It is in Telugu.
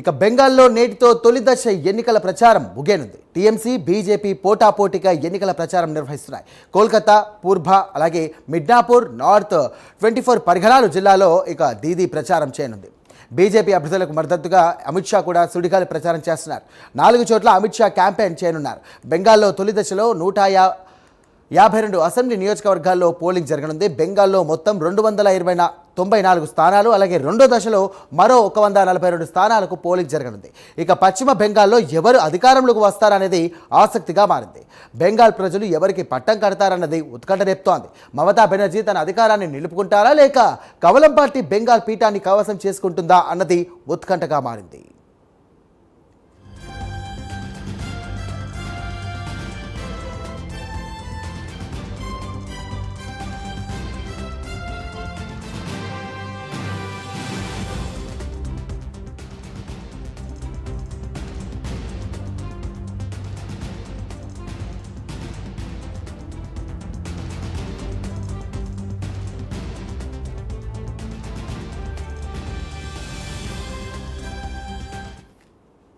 ఇక బెంగాల్లో నేటితో తొలి దశ ఎన్నికల ప్రచారం ముగియనుంది. టీఎంసీ బీజేపీ పోటాపోటీగా ఎన్నికల ప్రచారం నిర్వహిస్తున్నాయి. కోల్కతా, పూర్భ, అలాగే మిడ్నాపూర్, నార్త్ 24 పరిగణాలు జిల్లాలో ఇక దీదీ ప్రచారం చేయనుంది. బీజేపీ అభ్యర్థులకు మద్దతుగా అమిత్ షా కూడా సుడిగాలి ప్రచారం చేస్తున్నారు. 4 చోట్ల అమిత్ షా క్యాంపెయిన్ చేయనున్నారు. బెంగాల్లో తొలి దశలో 152 అసెంబ్లీ నియోజకవర్గాల్లో పోలింగ్ జరగనుంది. బెంగాల్లో మొత్తం 294 స్థానాలు, అలాగే రెండో దశలో మరో 142 స్థానాలకు పోలింగ్ జరగనుంది. ఇక పశ్చిమ బెంగాల్లో ఎవరు అధికారంలోకి వస్తారనేది ఆసక్తిగా మారింది. బెంగాల్ ప్రజలు ఎవరికి పట్టం కడతారన్నది ఉత్కంఠ రేపుతోంది. మమతా బెనర్జీ తన అధికారాన్ని నిలుపుకుంటారా, లేక కమలం పార్టీ బెంగాల్ పీఠాన్ని కవసం చేసుకుంటుందా అన్నది ఉత్కంఠగా మారింది.